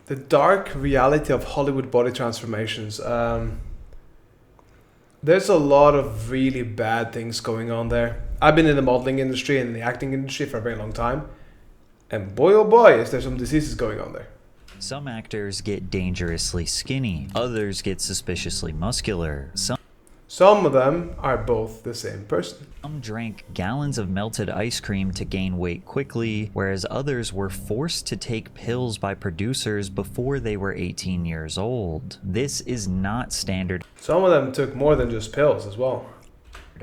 the dark reality of Hollywood body transformations. There's a lot of really bad things going on there. I've been in the modeling industry and the acting industry for a very long time, and boy oh boy, is there some diseases going on there. Some actors get dangerously skinny, others get suspiciously muscular. Some of them are both the same person. Some drank gallons of melted ice cream to gain weight quickly, whereas others were forced to take pills by producers before they were 18 years old. This is not standard Some of them took more than just pills as well.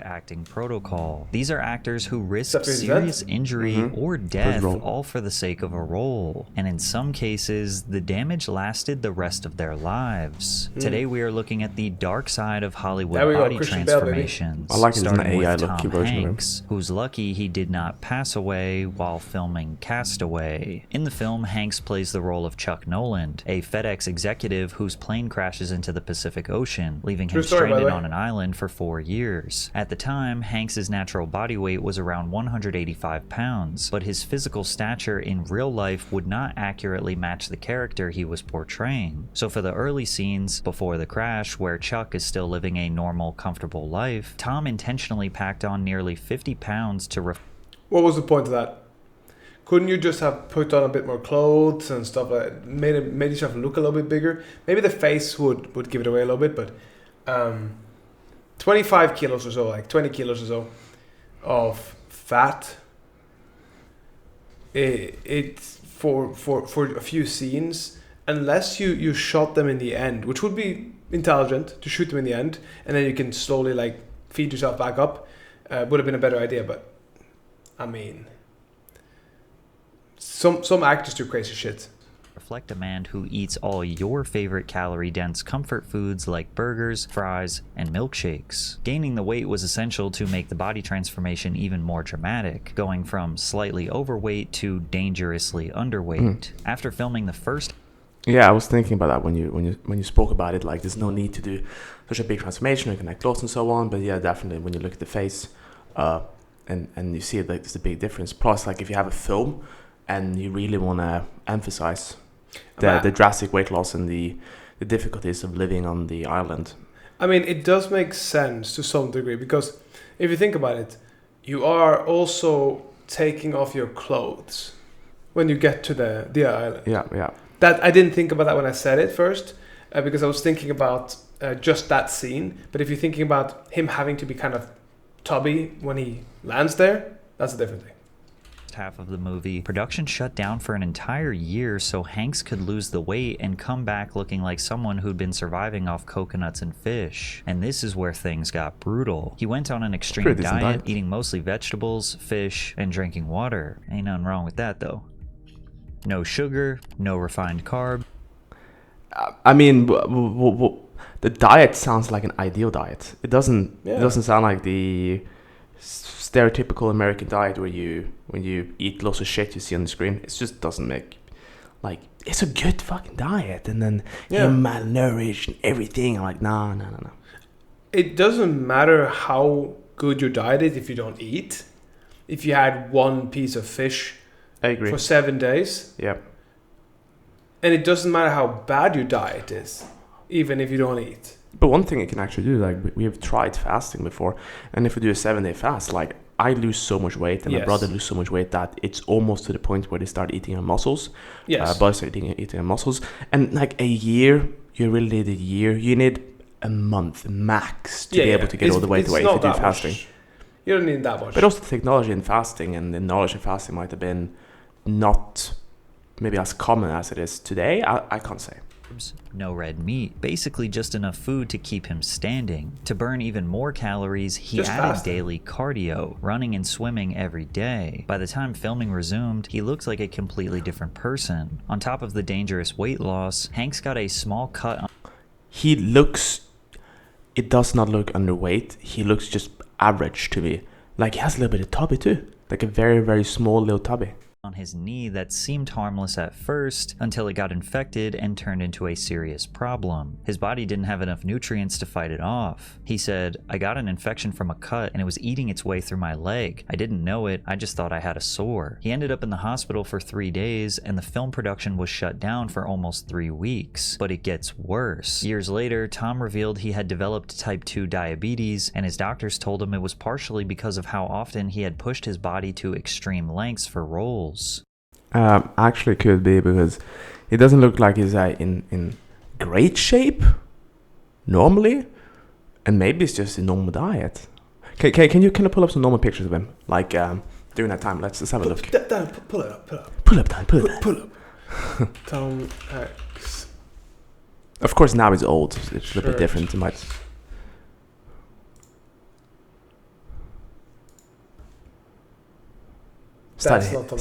acting protocol. These are actors who risk Except for his serious event. injury or death, role. all for the sake of a role. And in some cases, the damage lasted the rest of their lives. Today we are looking at the dark side of Hollywood There we go, body Christian Bale, baby. transformations. I like it as an starting with AI Tom looking version of him. Hanks, who's lucky he did not pass away while filming Castaway. In the film, Hanks plays the role of Chuck Noland, a FedEx executive whose plane crashes into the Pacific Ocean, leaving him True story, by the stranded way. on an island for 4 years. At the time, Hanks's natural body weight was around 185 pounds, but his physical stature in real life would not accurately match the character he was portraying. So for the early scenes before the crash, where Chuck is still living a normal, comfortable life, Tom intentionally packed on nearly 50 pounds to What was the point of that? Couldn't you just have put on a bit more clothes and stuff like that? Made yourself look a little bit bigger? Maybe the face would give it away a little bit, but 25 kilos or so, like 20 kilos or so of fat. It's for a few scenes, unless you shot them in the end, which would be intelligent to shoot them in the end, and then you can slowly like feed yourself back up. Would have been a better idea, but I mean, some actors do crazy shit. reflect a man who eats all your favorite calorie-dense comfort foods like burgers, fries, and milkshakes. Gaining the weight was essential to make the body transformation even more dramatic, going from slightly overweight to dangerously underweight. After filming the first Yeah, I was thinking about that when you spoke about it. Like, there's no need to do such a big transformation, you can add clothes and so on. But yeah, definitely when you look at the face, and you see like there's a big difference. Plus, like if you have a film and you really want to emphasize the drastic weight loss and the difficulties of living on the island. I mean, it does make sense to some degree, because if you think about it, you are also taking off your clothes when you get to the island. Yeah. That I didn't think about that when I said it first, because I was thinking about just that scene. But if you're thinking about him having to be kind of tubby when he lands there, that's a different thing. half of the movie, production shut down for an entire year so Hanks could lose the weight and come back looking like someone who'd been surviving off coconuts and fish. And this is where things got brutal. He went on an extreme Pretty decent diet, diet. eating mostly vegetables, fish, and drinking water. Ain't nothing wrong with that though. No sugar, no refined carb. I mean, the diet sounds like an ideal diet. It doesn't. Yeah. It doesn't sound like the stereotypical American diet where when you eat lots of shit you see on the screen. It just doesn't make like it's a good fucking diet, and then you're malnourished and everything. I'm like, no. It doesn't matter how good your diet is if you don't eat. If you had one piece of fish I agree. for 7 days, Yeah. and it doesn't matter how bad your diet is, even if you don't eat. But one thing it can actually do, like we have tried fasting before, and if we do a 7-day fast, like I lose so much weight and my Yes. brother lose so much weight that it's almost to the point where they start eating our muscles. Yes. Boys start eating our muscles, and like a year, you really need a year. You need a month max to be able to get all the weight away if you do fasting. Much. You don't need that much. But also the technology in fasting and the knowledge in fasting might have been not maybe as common as it is today. I can't say. No red meat, basically just enough food to keep him standing. To burn even more calories, he Just added fasting. daily cardio, running and swimming every day. By the time filming resumed, he looked like a completely different person. On top of the dangerous weight loss, Hanks got a small cut on He looks, it does not look underweight. He looks just average to me. Like he has a little bit of tubby too. Like a very, very small little tubby. on his knee that seemed harmless at first until it got infected and turned into a serious problem. His body didn't have enough nutrients to fight it off. He said, "I got an infection from a cut and it was eating its way through my leg. I didn't know it, I just thought I had a sore." He ended up in the hospital for 3 days and the film production was shut down for almost 3 weeks. But it gets worse. Years later, Tom revealed he had developed type 2 diabetes and his doctors told him it was partially because of how often he had pushed his body to extreme lengths for roles. Actually, could be because it doesn't look like he's in great shape normally, and maybe it's just a normal diet. Can you pull up some normal pictures of him, like during that time? Let's have a look. Pull it up. Pull up. Tom Hanks. Of course, now he's old. It's a little bit different. It might. Is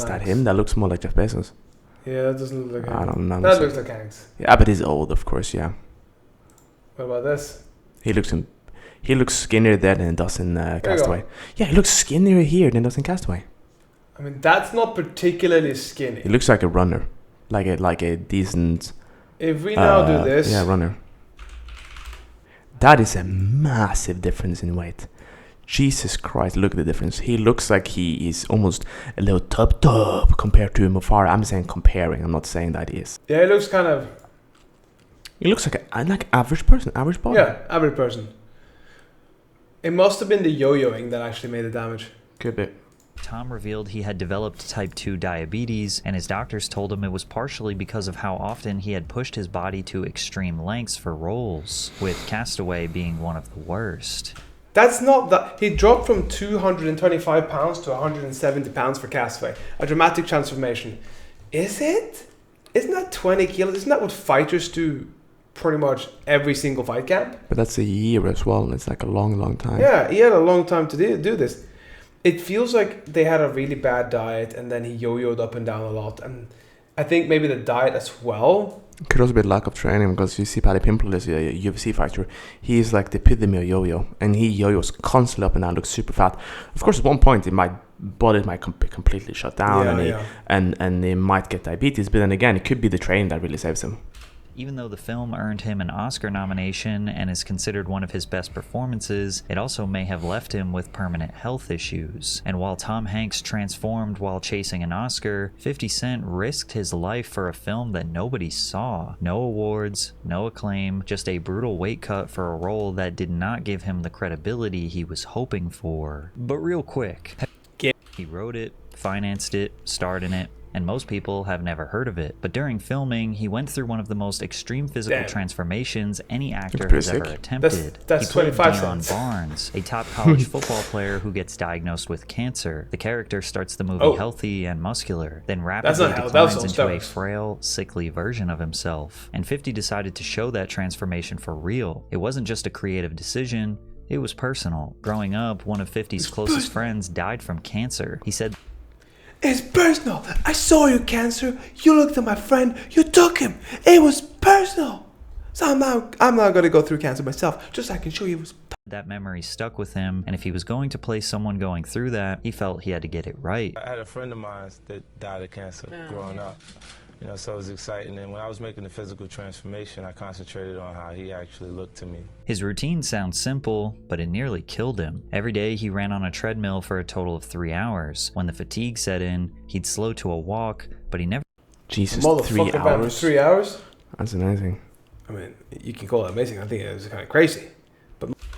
that him? That looks more like Jeff Bezos. Yeah, that doesn't look like him. I don't know. That looks like Hanks. Yeah, but he's old, of course. Yeah. What about this? He looks skinnier there than he does in Castaway. Yeah, he looks skinnier here than he does in Castaway. I mean, that's not particularly skinny. He looks like a runner, like a decent. If we now do this, runner. That is a massive difference in weight. Jesus Christ, look at the difference. He looks like he is almost a little tub compared to Mo Farah. I'm saying comparing. I'm not saying that he is. Yeah, he looks kind of. He looks like average person, average body. Yeah, average person. It must have been the yo-yoing that actually made the damage. Could be. Tom revealed he had developed type 2 diabetes, and his doctors told him it was partially because of how often he had pushed his body to extreme lengths for roles, with Castaway being one of the worst. That's not that. He dropped from 225 pounds to 170 pounds for Castaway. A dramatic transformation. Is it? Isn't that 20 kilos? Isn't that what fighters do pretty much every single fight camp? But that's a year as well. It's like a long time. Yeah, he had a long time to do this. It feels like they had a really bad diet and then he yo-yoed up and down a lot. And I think maybe the diet as well. It could also be lack of training, because you see Paddy Pimble is a UFC fighter. He is like the epitome of yo-yo, and he yo-yos constantly up and down, looks super fat. Of course, at one point, body might completely shut down, and he might get diabetes. But then again, it could be the training that really saves him. Even though the film earned him an Oscar nomination and is considered one of his best performances, it also may have left him with permanent health issues. And while Tom Hanks transformed while chasing an Oscar, 50 Cent risked his life for a film that nobody saw. No awards, no acclaim, just a brutal weight cut for a role that did not give him the credibility he was hoping for. But real quick, he wrote it, financed it, starred in it, and most people have never heard of it. But during filming, he went through one of the most extreme physical transformations any actor has ever attempted. That's he played 25 Deion cents. Barnes, a top college football player who gets diagnosed with cancer. The character starts the movie healthy and muscular, then rapidly declines into a frail, sickly version of himself. And 50 decided to show that transformation for real. It wasn't just a creative decision, it was personal. Growing up, one of 50's closest friends died from cancer. He said, "It's personal. I saw your cancer. You looked at my friend. You took him. It was personal. So I'm not gonna go through cancer myself. Just so I can show you it was." That memory stuck with him, and if he was going to play someone going through that, he felt he had to get it right. I had a friend of mine that died of cancer growing up. So it was exciting. And when I was making the physical transformation, I concentrated on how he actually looked to me. His routine sounds simple, but it nearly killed him. Every day he ran on a treadmill for a total of 3 hours. When the fatigue set in, he'd slow to a walk, but he never... Jesus, 3 hours? For 3 hours? That's amazing. I mean, you can call it amazing. I think it was kind of crazy.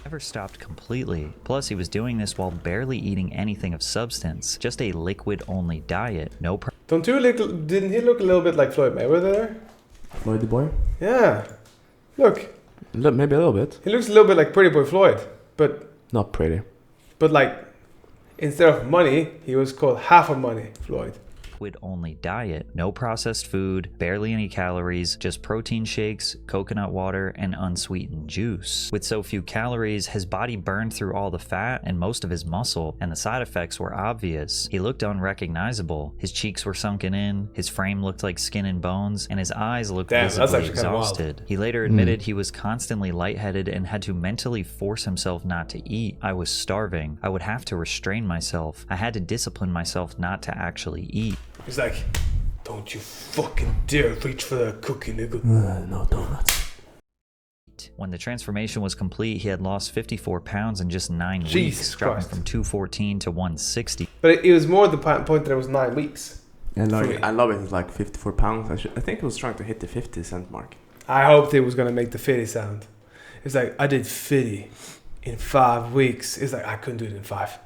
Never stopped completely. Plus, he was doing this while barely eating anything of substance. Just a liquid-only diet. Didn't he look a little bit like Floyd Mayweather there? Floyd the Boy? Yeah. Look. Maybe a little bit. He looks a little bit like Pretty Boy Floyd, but... Not pretty. But like, instead of money, he was called Half of Money Floyd. Liquid-only diet. No processed food, barely any calories, just protein shakes, coconut water, and unsweetened juice. With so few calories, his body burned through all the fat and most of his muscle, and the side effects were obvious. He looked unrecognizable. His cheeks were sunken in, his frame looked like skin and bones, and his eyes looked visibly exhausted. He later admitted he was constantly lightheaded and had to mentally force himself not to eat. "I was starving. I would have to restrain myself. I had to discipline myself not to actually eat." He's like, don't you fucking dare reach for that cookie, nigga. No donuts. When the transformation was complete, he had lost 54 pounds in just 9 Jesus weeks, dropping Christ. from 214 to 160. But it was more the point that it was 9 weeks. And For like, me. I love it. It's like 54 pounds. I think it was trying to hit the 50-cent mark. I hoped it was going to make the 50 sound. It's like, I did 50 in 5 weeks. It's like, I couldn't do it in 5.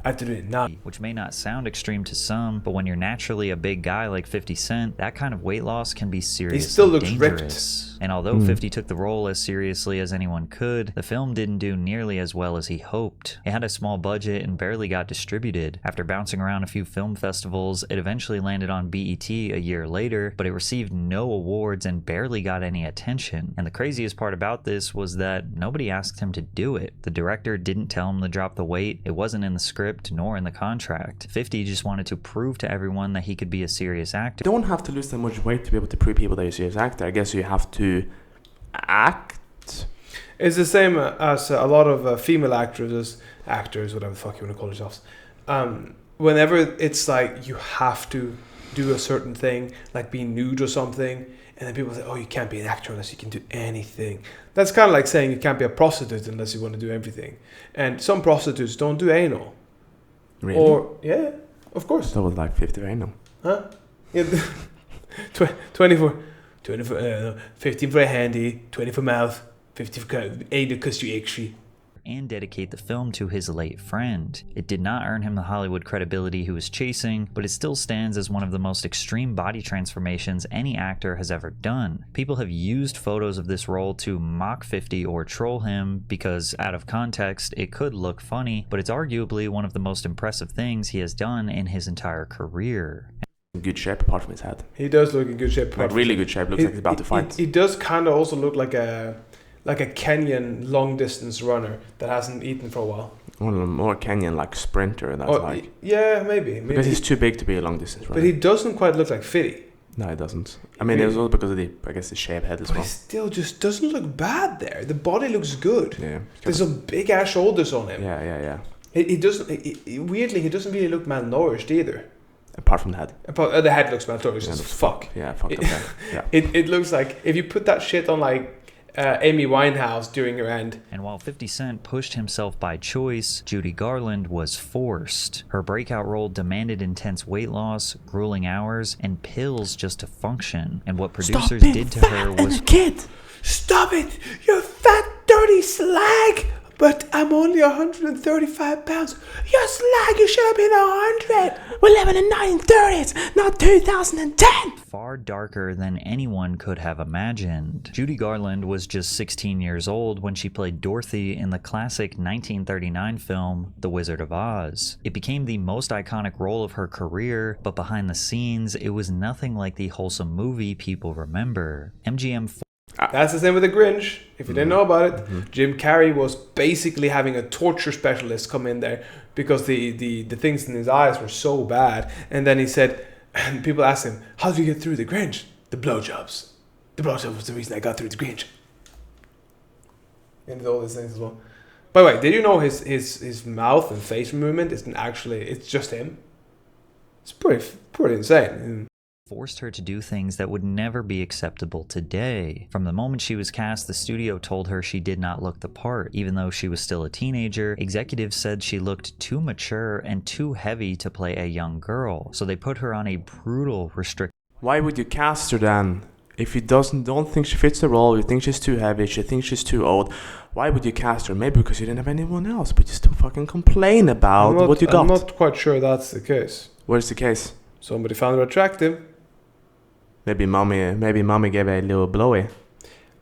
I had to do it in 9. Which may not sound extreme to some, but when you're naturally a big guy like 50 Cent, that kind of weight loss can be seriously still looks dangerous. And although 50 took the role as seriously as anyone could, the film didn't do nearly as well as he hoped. It had a small budget and barely got distributed. After bouncing around a few film festivals, it eventually landed on BET a year later, but it received no awards and barely got any attention. And the craziest part about this was that nobody asked him to do it. The director didn't tell him to drop the weight, it wasn't in the script nor in the contract. 50 just wanted to prove to everyone that he could be a serious actor. You don't have to lose that much weight to be able to prove people that you're a serious actor. I guess you have to act. It's the same as a lot of female actors, whatever the fuck you want to call yourselves. Whenever it's like you have to do a certain thing, like be nude or something, and then people say, oh, you can't be an actor unless you can do anything. That's kind of like saying you can't be a prostitute unless you want to do everything. And some prostitutes don't do anal. Really? Or, yeah, of course. That was like 50 anal. Huh? Yeah, 15 for a handy, 20 for mouth, 50 for anal because you actually. And dedicate the film to his late friend. It did not earn him the Hollywood credibility he was chasing, but it still stands as one of the most extreme body transformations any actor has ever done. People have used photos of this role to mock 50 or troll him because, out of context, it could look funny, but it's arguably one of the most impressive things he has done in his entire career. In good shape apart from his head. He does look in good shape. Like really good shape. Looks like he's about to fight. He does kind of also look like a Kenyan long distance runner that hasn't eaten for a while. One of the more Kenyan like sprinter. That's like. Yeah, maybe. Because he's too big to be a long distance runner. But he doesn't quite look like Fitty. No, he doesn't. I mean, it was all because of the shaved head as But well. he still just doesn't look bad there. The body looks good. Yeah. There's some big ass shoulders on him. Yeah. He doesn't. Weirdly, he doesn't really look malnourished either. Apart from the head. The head looks malnourished as fuck. Yeah, fucked up head. Yeah. It looks like if you put that shit on like Amy Winehouse during her end. And while 50 Cent pushed himself by choice, Judy Garland was forced. Her breakout role demanded intense weight loss, grueling hours, and pills just to function. And what producers did to her was... kid! Stop it! You fat, dirty slag! But I'm only 135 pounds. You slag, you should have been 100. We're living in 1930s, not 2010. far darker than anyone could have imagined. Judy Garland was just 16 years old when she played Dorothy in the classic 1939 film The Wizard of Oz. It became the most iconic role of her career, but behind the scenes, it was nothing like the wholesome movie people remember. MGM. That's the same with The Grinch. If you didn't know about it, Jim Carrey was basically having a torture specialist come in there because the things in his eyes were so bad. And then he said, and people asked him, how did you get through The Grinch? The blowjobs. The blowjob was the reason I got through The Grinch. And all these things as well. By the way, did you know his mouth and face movement isn't actually, it's just him? It's pretty insane. Forced her to do things that would never be acceptable today. From the moment she was cast, the studio told her she did not look the part. Even though she was still a teenager, executives said she looked too mature and too heavy to play a young girl, so they put her on a brutal restriction. Why would you cast her then? If you don't think she fits the role, you think she's too heavy, you think she's too old, why would you cast her? Maybe because you didn't have anyone else, but you still fucking complain about what you got. I'm not quite sure that's the case. Where's the case? Somebody found her attractive. Maybe mommy gave a little blowy.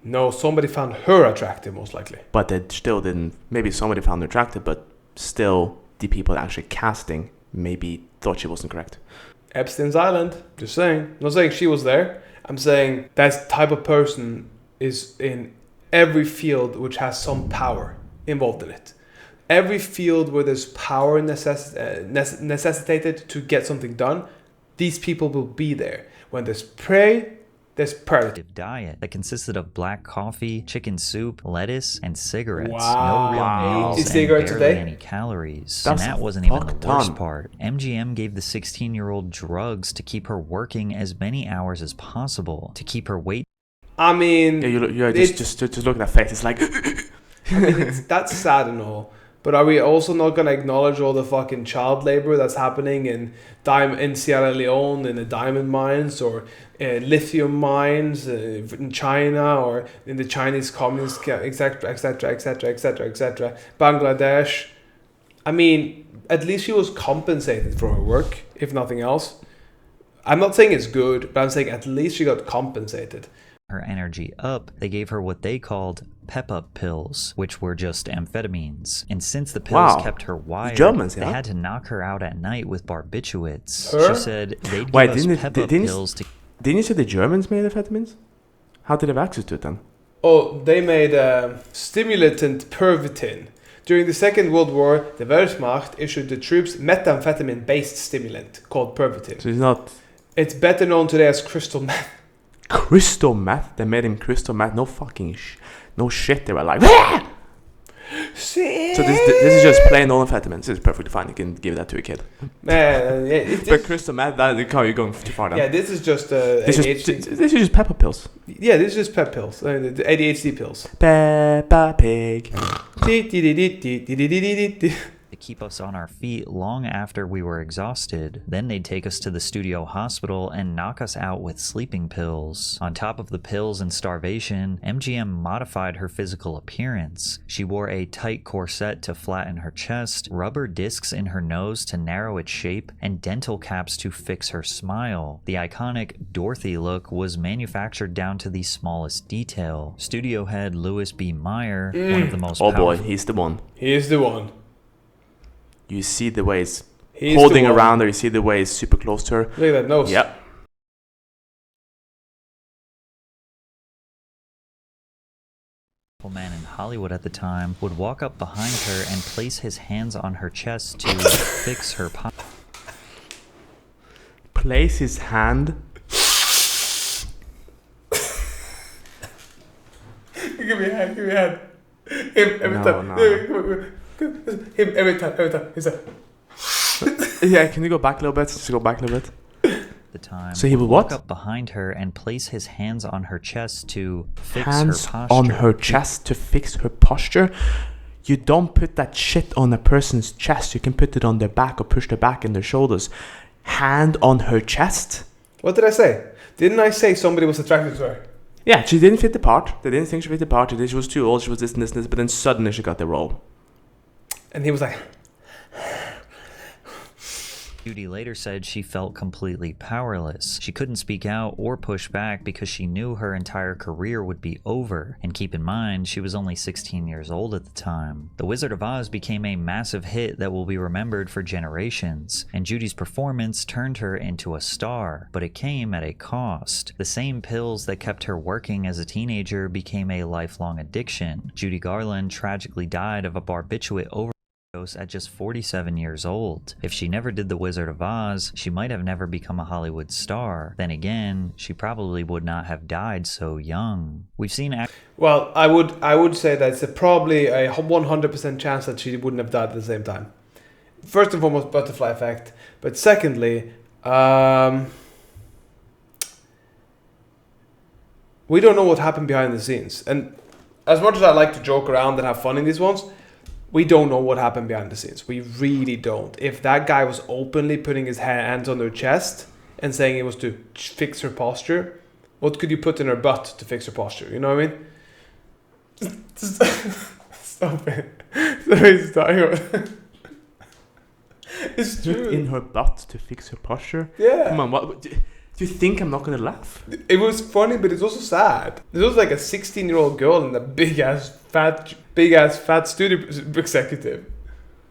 No, somebody found her attractive, most likely. But they still didn't. Maybe somebody found her attractive, but still the people actually casting maybe thought she wasn't correct. Epstein's Island. Just saying. I'm not saying she was there. I'm saying that type of person is in every field which has some power involved in it. Every field where there's power necessitated to get something done, these people will be there. When there's prey, This per diet that consisted of black coffee, chicken soup, lettuce, and cigarettes. Wow. No real meals 80 and cigarettes a barely day? any calories. That's and that a wasn't even fuck the worst ton. part. MGM gave the 16-year-old drugs to keep her working as many hours as possible, to keep her weight I mean, Yeah, you're it's- just look at that face. It's like I mean, that's sad and all. But are we also not going to acknowledge all the fucking child labor that's happening in Sierra Leone, in the diamond mines, or lithium mines in China, or in the Chinese communist, etc., etc., etc., etc., etc., Bangladesh? I mean, at least she was compensated for her work, if nothing else. I'm not saying it's good, but I'm saying at least she got compensated. her energy up, they gave her what they called pep-up pills, which were just amphetamines. And since the pills Wow. kept her wired, Germans, they yeah? had to knock her out at night with barbiturates. Huh? She said they'd Wait, give us didn't it- pep-up didn't- pills to Didn't you say the Germans made amphetamines? How did they have access to it then? Oh, they made stimulant Pervitin. During the Second World War, the Wehrmacht issued the troops methamphetamine-based stimulant called Pervitin. So it's not It's better known today as crystal meth. crystal meth. They made him crystal meth. No fucking no shit. They were like. "Ah!" So this is just plain old amphetamines. This is perfectly fine. You can give that to a kid. But crystal meth, you're going too far down. yeah, this is just This ADHD. is just pepper pills. Yeah, this is just pep pills, the ADHD pills. Peppa Pig. keep us on our feet long after we were exhausted. Then they'd take us to the studio hospital and knock us out with sleeping pills. On top of the pills and starvation, MGM modified her physical appearance. She wore a tight corset to flatten her chest, rubber discs in her nose to narrow its shape, and dental caps to fix her smile. The iconic Dorothy look was manufactured down to the smallest detail. Studio head Louis B. Meyer, one of the most Oh boy, powerful he's the one. He's the one. You see the way he's He's holding the one. around her. You see the way he's super close to her. Look at that nose. Yep. man in Hollywood at the time would walk up behind her and place his hands on her chest to fix her posture. Place his hand. Give me a hand, give me a hand. Him every No, time. no. Him every time. He's like, Yeah, can you go back a little bit? Just go back a little bit. The time So he would walk what? up behind her and place his hands on her chest to fix Hands her posture. on her chest to fix her posture. You don't put that shit on a person's chest. You can put it on their back or push their back and their shoulders. Hand on her chest? what did I say? Didn't I say somebody was attracted to her? Yeah, she didn't fit the part. They didn't think she fit the part. She was too old. She was this and this and this. But then suddenly she got the role. And he was like, Judy later said she felt completely powerless. She couldn't speak out or push back because she knew her entire career would be over. And keep in mind, she was only 16 years old at the time. The Wizard of Oz became a massive hit that will be remembered for generations, and Judy's performance turned her into a star, but it came at a cost. The same pills that kept her working as a teenager became a lifelong addiction. Judy Garland tragically died of a barbiturate overdose at just 47 years old. If she never did The Wizard of Oz, she might have never become a Hollywood star. Then again, she probably would not have died so young. We've seen well, I would say that it's probably a 100% chance that she wouldn't have died at the same time. First and foremost, butterfly effect. But secondly, we don't know what happened behind the scenes. And as much as I like to joke around and have fun in these ones, we don't know what happened behind the scenes. We really don't. If that guy was openly putting his hands on her chest and saying it was to fix her posture, what could you put in her butt to fix her posture? You know what I mean? Stop it. It's true. In her butt to fix her posture? Yeah. Come on, what? Do you think I'm not going to laugh? It was funny, but it's also sad. This was like a 16-year-old girl and a big ass fat studio executive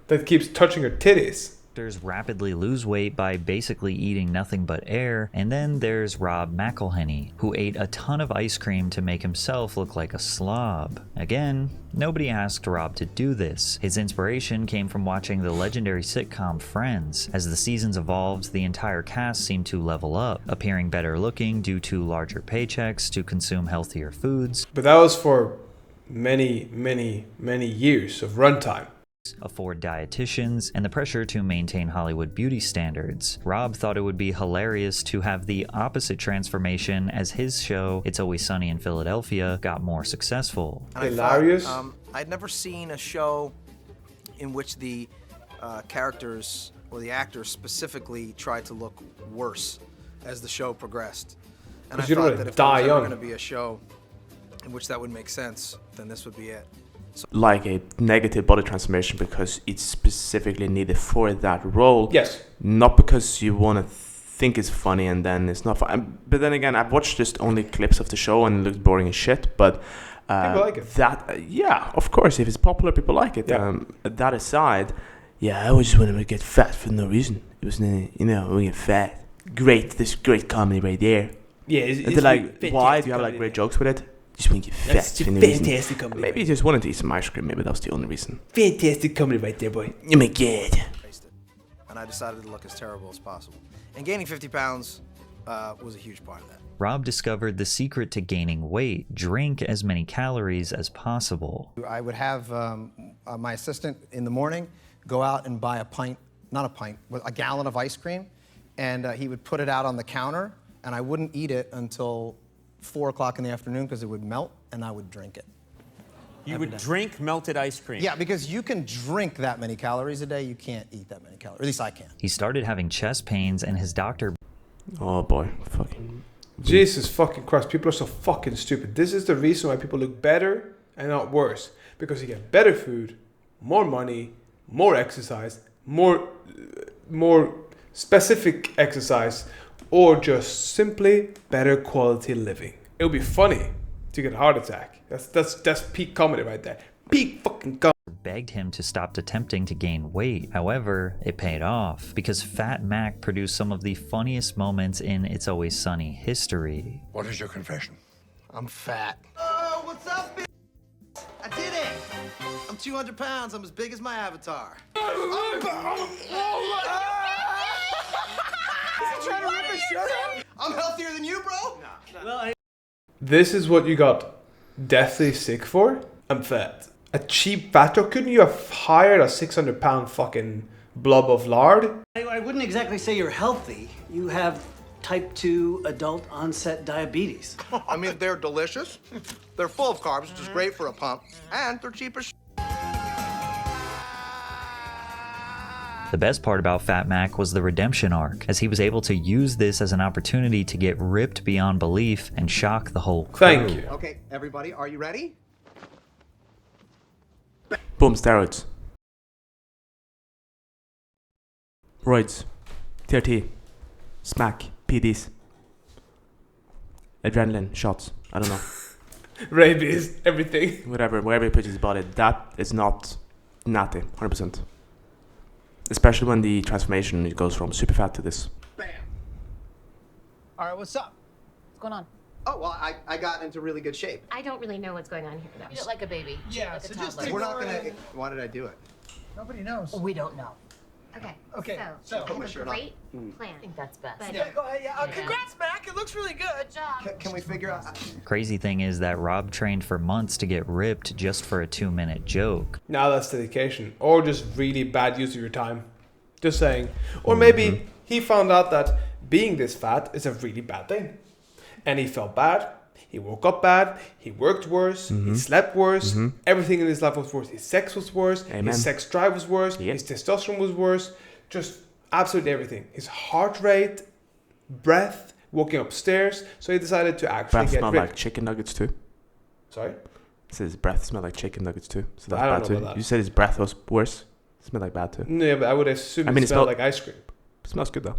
that keeps touching her titties. Actors rapidly lose weight by basically eating nothing but air, and then there's Rob McElhenney, who ate a ton of ice cream to make himself look like a slob. Again, nobody asked Rob to do this. His inspiration came from watching the legendary sitcom Friends. As the seasons evolved, the entire cast seemed to level up, appearing better looking due to larger paychecks to consume healthier foods. But that was for many, many, many years of runtime. Afford dietitians, and the pressure to maintain Hollywood beauty standards. Rob thought it would be hilarious to have the opposite transformation as his show, It's Always Sunny in Philadelphia, got more successful. And Hilarious? I'd never seen a show in which the characters or the actors specifically tried to look worse as the show progressed. And I 'Cause you don't thought wanna that if there was die ever young. going to be a show in which that would make sense, then this would be it. Like a negative body transformation because it's specifically needed for that role. Yes. Not because you want to think it's funny and then it's not fun. But then again, I've watched just only clips of the show and it looked boring as shit. But People like it. Yeah, of course. If it's popular, people like it. Yeah. That aside, yeah, I always wanted to get fat for no reason. It was, we get fat. Great, this great comedy right there. Yeah, And they're like, why do you have like great jokes with it? Just want to get fat for no reason. fantastic comedy. Maybe you just wanted to eat some ice cream. Maybe that was the only reason. Fantastic comedy right there, boy. Oh my god. Faced it. And I decided to look as terrible as possible. And gaining 50 pounds was a huge part of that. Rob discovered the secret to gaining weight: drink as many calories as possible. I would have my assistant in the morning go out and buy a gallon of ice cream, and he would put it out on the counter, and I wouldn't eat it until 4 o'clock in the afternoon because it would melt, and I would drink it. You would drink melted ice cream? Yeah, because you can drink that many calories a day, you can't eat that many calories. At least I can. He started having chest pains, and his doctor Oh boy, fucking. Jesus fucking Christ, people are so fucking stupid. This is the reason why people look better and not worse. Because you get better food, more money, more exercise, more specific exercise, or just simply better quality living. It would be funny to get a heart attack. That's peak comedy right there. Peak fucking comedy. begged him to stop attempting to gain weight. However, it paid off, because Fat Mac produced some of the funniest moments in It's Always Sunny history. What is your confession? I'm fat. Oh, what's up, bitch? I did it! I'm 200 pounds. I'm as big as my avatar. Is he trying to rip his shirt off? I'm healthier than you, bro. This is what you got deathly sick for? I'm fat. A cheap fat joke? Couldn't you have hired a 600-pound fucking blob of lard? I wouldn't exactly say you're healthy. You have type 2 adult onset diabetes. I mean, they're delicious. They're full of carbs, which is great for a pump. And they're cheap as The best part about Fat Mac was the redemption arc, as he was able to use this as an opportunity to get ripped beyond belief and shock the whole crew. Thank you. Okay, everybody, are you ready? Boom, steroids. Roids. TRT. Smack. PDs. Adrenaline. Shots. I don't know. Rabies, everything. Wherever he puts his body, that is not natty. 100%. Especially when the transformation goes from super fat to this. Bam. All right, what's up? What's going on? Oh, well, I got into really good shape. I don't really know what's going on here, though. You look like a baby. Yeah, like a so just toddler. we're not gonna. Why did I do it? Nobody knows. We don't know. Okay. Okay, So, so- you have a Shirt on. great plan. I think that's best. But Go ahead, yeah. Yeah. Congrats, Mac. It looks really good. good job. Can we figure out? Crazy thing is that Rob trained for months to get ripped just for a 2-minute joke. Now that's dedication. Or just really bad use of your time. Just saying. Or maybe he found out that being this fat is a really bad thing. And he felt bad. He woke up bad. He worked worse. He slept worse. Everything in his life was worse. His sex was worse. Amen. His sex drive was worse. Yep. His testosterone was worse. Just absolutely everything. His heart rate, breath, walking upstairs. So he decided to actually Breath get smelled ripped. like chicken nuggets too. Sorry? He said his breath smelled like chicken nuggets too. So that's I don't bad know too. about that. You said his breath was worse. It smelled like bad too. No, yeah, but I would assume I mean, it it smelled smelled- like ice cream. It smells good though.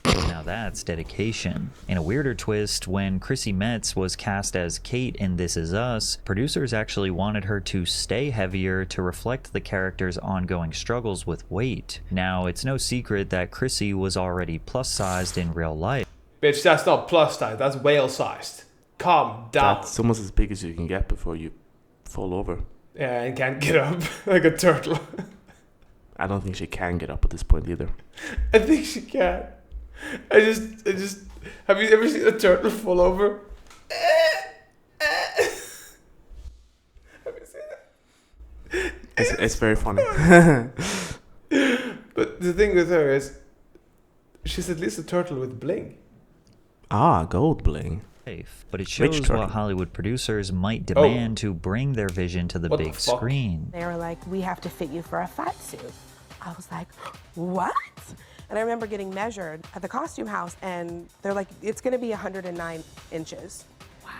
Now that's dedication. In a weirder twist, when Chrissy Metz was cast as Kate in This Is Us, producers actually wanted her to stay heavier to reflect the character's ongoing struggles with weight. Now, it's no secret that Chrissy was already plus-sized in real life. Bitch, that's not plus size, that's whale sized. Calm down. That's almost as big as you can get before you fall over. Yeah, and can't get up like a turtle. I don't think she can get up at this point either. I think she can. I just. Have you ever seen a turtle fall over? Have you seen that? It's very funny. But the thing with her is, she's at least a turtle with bling. Ah, gold bling. But it shows turtle? what Hollywood producers might demand to bring their vision to the What the big fuck? screen. They were like, we have to fit you for a fat suit. I was like, what? And I remember getting measured at the costume house, and they're like, it's gonna be 109 inches. Wow.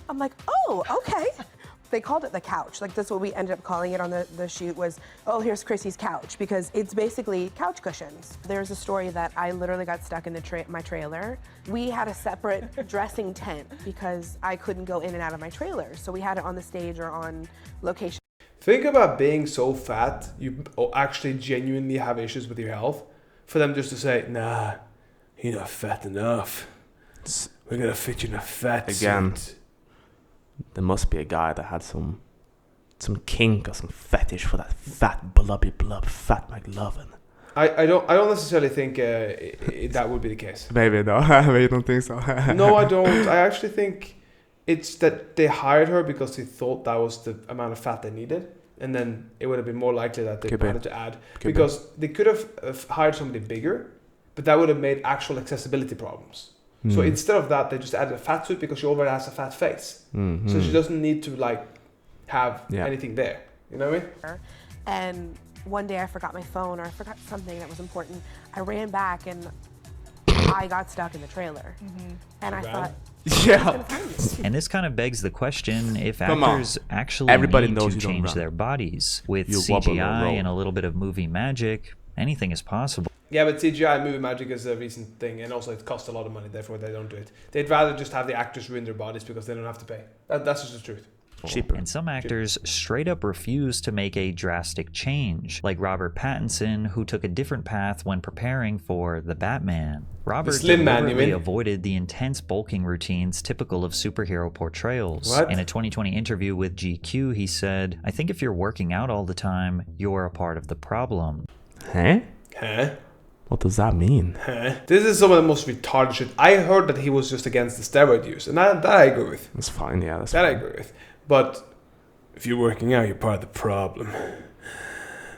I'm like, oh, okay. They called it the couch. Like, that's what we ended up calling it on the shoot was, oh, here's Chrissy's couch, because it's basically couch cushions. There's a story that I literally got stuck in my trailer. We had a separate dressing tent because I couldn't go in and out of my trailer. So we had it on the stage or on location. Think about being so fat, you actually genuinely have issues with your health. For them just to say, nah, you're not fat enough. We're gonna fit you in a fat Again. suit. There must be a guy that had some kink or some fetish for that fat blubby blub, fat McLovin. I don't necessarily think that would be the case. Maybe no, maybe you don't think so. No, I don't. I actually think it's that they hired her because they thought that was the amount of fat they needed, and then it would have been more likely that they Could be. wanted to add Could because they could have hired somebody bigger, but that would have made actual accessibility problems. So instead of that, they just added a fat suit because she already has a fat face, so she doesn't need to like have anything there. You know what I mean? And one day I forgot my phone or I forgot something that was important. I ran back and I got stuck in the trailer. And I thought, Yeah. And this kind of begs the question if Come on. actors actually Everybody need knows to you don't change run. their bodies. With You wobble or CGI roll. and a little bit of movie magic, anything is possible. Yeah, but CGI and movie magic is a recent thing, and also it costs a lot of money, therefore they don't do it. They'd rather just have the actors ruin their bodies because they don't have to pay. That's just the truth. Cheaper. And some actors straight up refuse to make a drastic change, like Robert Pattinson, who took a different path when preparing for The Batman. Robert Slim Man, you deliberately mean? avoided the intense bulking routines typical of superhero portrayals. What? In a 2020 interview with GQ, he said, "I think if you're working out all the time, you're a part of the problem." Huh? Huh? What does that mean? Huh? This is some of the most retarded shit. I heard that he was just against the steroid use, and that I agree with. That's fine, yeah. That's That I fine. agree with. But if you're working out, you're part of the problem.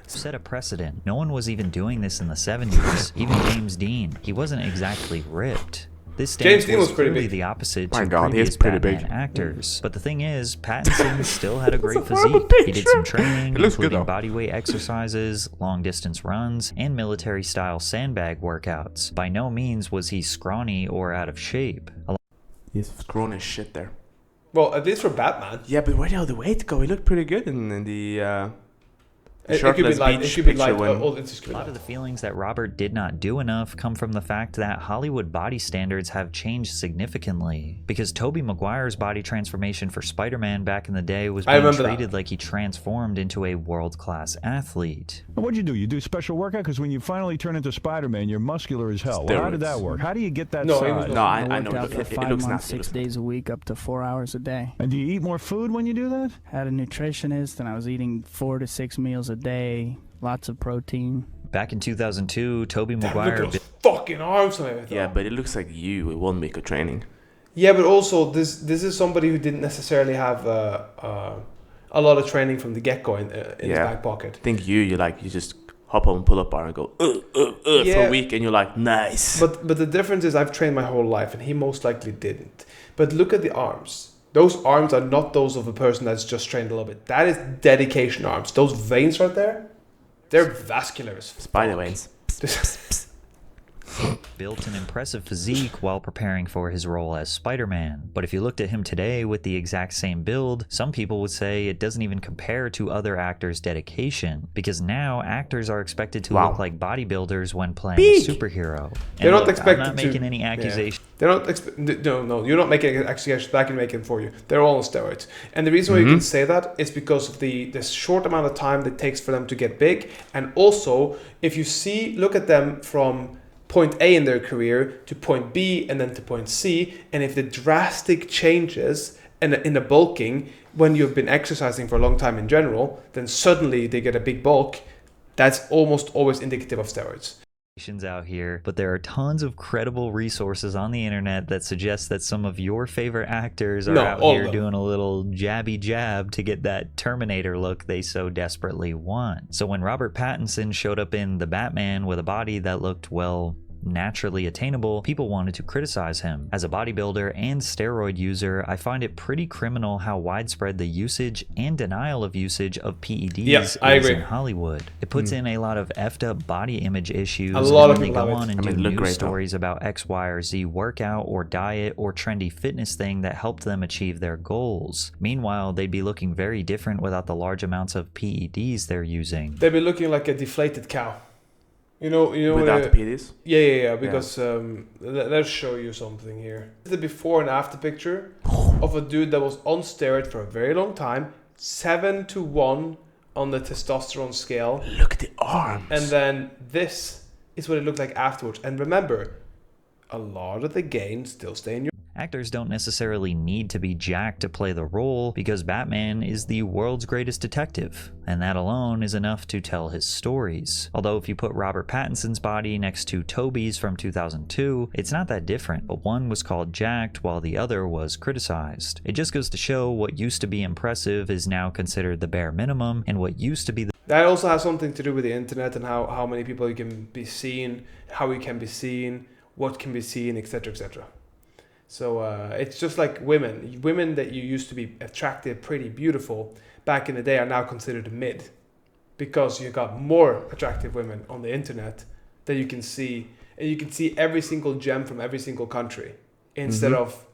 Set a precedent. No one was even doing this in the 70s. Even James Dean. He wasn't exactly ripped. This James stance Dean was was pretty clearly big. the opposite My to God, he is previous pretty Batman big. actors. But the thing is, Pattinson still had a great a horrible physique. He did some picture. training, It looks good, including though. bodyweight exercises, long-distance runs, and military-style sandbag workouts. By no means was he scrawny or out of shape. He's grown his shit there. Well, at least for Batman. Yeah, but where did all the weight go? He looked pretty good in the It could be shirtless like, it beach could be picture like, when... it's just A lot of the feelings that Robert did not do enough come from the fact that Hollywood body standards have changed significantly. Because Tobey Maguire's body transformation for Spider-Man back in the day was I being remember that. treated like he transformed into a world-class athlete. What'd you do? You do special workout? Because when you finally turn into Spider-Man, you're muscular as hell. Well, how did that Steroids. work? How do you get that No, he was size? not. No, I worked know. out for It 5 looks months, nasty. 6 days a week, up to 4 hours a day. And do you eat more food when you do that? Had a nutritionist, and I was eating 4 to 6 meals a day, lots of protein. Back in 2002, Tobey Look Maguire... at those fucking arms on it. Yeah, but it looks like you with 1 week of training. Yeah, but also this is somebody who didn't necessarily have a lot of training from the get-go in his back pocket. I think you just hop on pull-up bar and go for Yeah. a week, and you're like, nice. But the difference is I've trained my whole life, and he most likely didn't. But look at the arms. Those arms are not those of a person that's just trained a little bit. That is dedication arms. Those veins right there, they're vascular as fuck. Spider veins. built an impressive physique while preparing for his role as Spider-Man. But if you looked at him today with the exact same build, some people would say it doesn't even compare to other actors' dedication, because now actors are expected to look like bodybuilders when playing a superhero. And They're not look, expected I'm not to making any accusations. Yeah. They're not no, you're not making accusations, but I can make them for you. They're all on steroids. And the reason why you can say that is because of the short amount of time that it takes for them to get big. And also, if you look at them from point A in their career to point B and then to point C, and if the drastic changes in the bulking when you've been exercising for a long time in general, then suddenly they get a big bulk, that's almost always indicative of steroids. Out here, but there are tons of credible resources on the internet that suggest that some of your favorite actors are out here doing a little jabby jab to get that Terminator look they so desperately want. So when Robert Pattinson showed up in The Batman with a body that looked, well, naturally attainable, people wanted to criticize him. As a bodybuilder and steroid user, I find it pretty criminal how widespread the usage and denial of usage of PEDs is in Hollywood. It puts in a lot of effed up body image issues, and they go on and do news stories about X, Y, or Z workout or diet or trendy fitness thing that helped them achieve their goals. Meanwhile, they'd be looking very different without the large amounts of PEDs they're using. They'd be looking like a deflated cow. You know, without the PEDs? Yeah. Because let's show you something here. This is the before and after picture of a dude that was on steroid for a very long time, 7-1 on the testosterone scale. Look at the arms. And then this is what it looked like afterwards. And remember, a lot of the gains still stay in your... Actors don't necessarily need to be jacked to play the role, because Batman is the world's greatest detective, and that alone is enough to tell his stories. Although if you put Robert Pattinson's body next to Tobey's from 2002, it's not that different, but one was called jacked while the other was criticized. It just goes to show what used to be impressive is now considered the bare minimum, and what used to be the... That also has something to do with the internet and how many people you can be seen, how you can be seen, what can be seen, etc., etc. So it's just like women. Women that you used to be attractive, pretty, beautiful back in the day are now considered mid, because you got more attractive women on the internet that you can see, and you can see every single gem from every single country instead of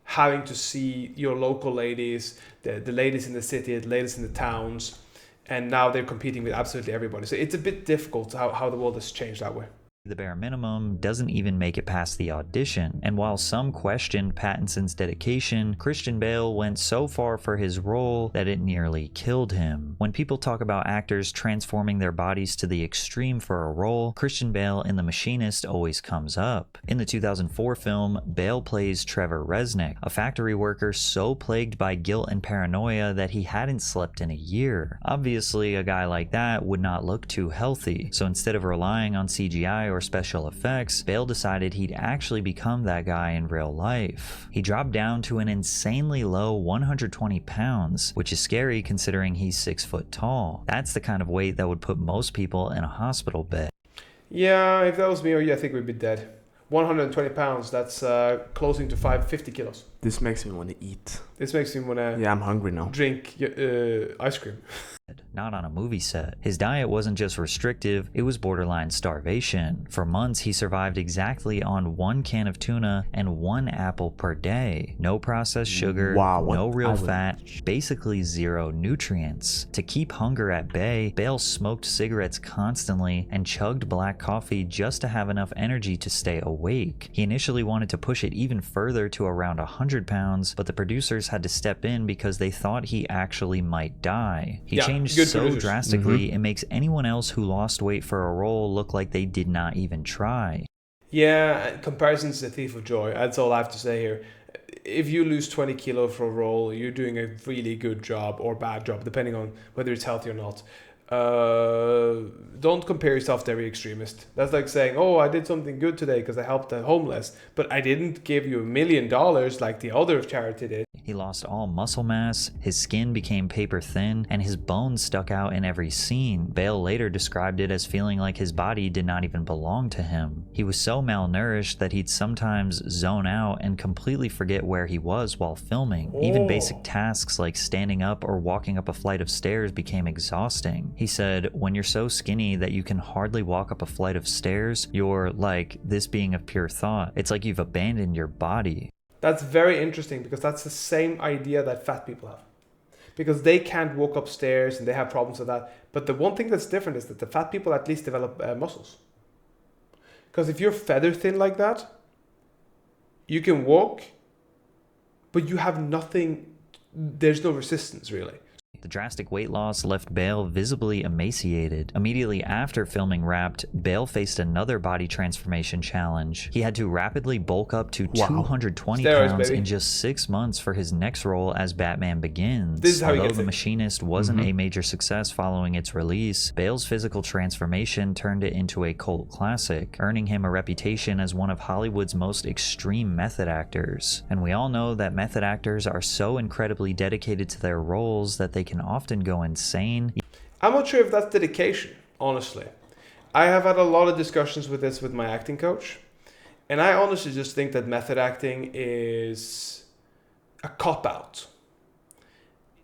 having to see your local ladies, the ladies in the city, the ladies in the towns, and now they're competing with absolutely everybody. So it's a bit difficult how the world has changed that way. The bare minimum doesn't even make it past the audition, and while some questioned Pattinson's dedication, Christian Bale went so far for his role that it nearly killed him. When people talk about actors transforming their bodies to the extreme for a role, Christian Bale in The Machinist always comes up. In the 2004 film, Bale plays Trevor Resnick, a factory worker so plagued by guilt and paranoia that he hadn't slept in a year. Obviously, a guy like that would not look too healthy, so instead of relying on CGI or special effects, Bale decided he'd actually become that guy in real life. He dropped down to an insanely low 120 pounds, which is scary considering he's 6 foot tall. That's the kind of weight that would put most people in a hospital bed. Yeah, if that was me or you, I think we'd be dead. 120 pounds, that's closing to 50 kilos. This makes me want to eat. This makes me want to... Yeah, I'm hungry now. Drink ice cream. Not on a movie set. His diet wasn't just restrictive, it was borderline starvation. For months, he survived exactly on 1 can of tuna and 1 apple per day. No processed sugar, no real fat, basically 0 nutrients. To keep hunger at bay, Bale smoked cigarettes constantly and chugged black coffee just to have enough energy to stay awake. He initially wanted to push it even further to around 100 pounds, but the producers had to step in because they thought he actually might die. He changed so drastically, it makes anyone else who lost weight for a role look like they did not even try. Yeah, comparison's the thief of joy. That's all I have to say here. If you lose 20 kilo for a role, you're doing a really good job or bad job, depending on whether it's healthy or not. Don't compare yourself to every extremist. That's like saying, oh, I did something good today because I helped the homeless, but I didn't give you $1 million like the other charity did. He lost all muscle mass, his skin became paper thin, and his bones stuck out in every scene. Bale later described it as feeling like his body did not even belong to him. He was so malnourished that he'd sometimes zone out and completely forget where he was while filming. Even basic tasks like standing up or walking up a flight of stairs became exhausting. He said, when you're so skinny that you can hardly walk up a flight of stairs, you're like this being of pure thought. It's like you've abandoned your body. That's very interesting because that's the same idea that fat people have. Because they can't walk upstairs and they have problems with that. But the one thing that's different is that the fat people at least develop muscles. Because if you're feather thin like that, you can walk, but you have nothing, there's no resistance really. The drastic weight loss left Bale visibly emaciated. Immediately after filming Wrapped, Bale faced another body transformation challenge. He had to rapidly bulk up to 220 Steroids, pounds baby. in just 6 months for his next role as Batman Begins. This is how he Although gets The it. Machinist wasn't a major success following its release, Bale's physical transformation turned it into a cult classic, earning him a reputation as one of Hollywood's most extreme method actors. And we all know that method actors are so incredibly dedicated to their roles that they can often go insane. I'm not sure if that's dedication, honestly. I have had a lot of discussions with this with my acting coach, and I honestly just think that method acting is a cop-out.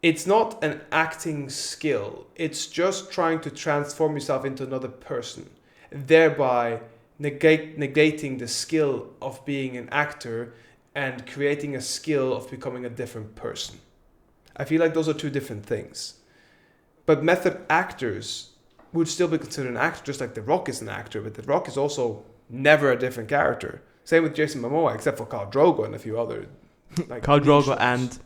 It's not an acting skill. It's just trying to transform yourself into another person, thereby negating the skill of being an actor and creating a skill of becoming a different person. I feel like those are two different things. But method actors would still be considered an actor, just like The Rock is an actor, but The Rock is also never a different character. Same with Jason Momoa, except for Khal Drogo and a few other like Khal Drogo niche and ones.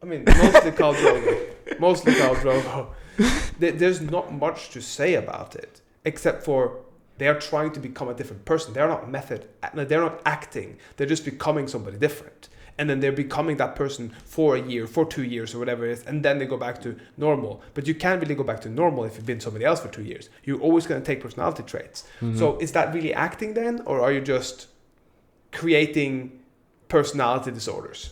I mean, mostly Khal Drogo. Mostly Khal Drogo. There's not much to say about it, except for they are trying to become a different person. They're not they're not acting. They're just becoming somebody different. And then they're becoming that person for a year, for 2 years, or whatever it is, and then they go back to normal. But you can't really go back to normal if you've been somebody else for 2 years. You're always going to take personality traits. So is that really acting then, or are you just creating personality disorders?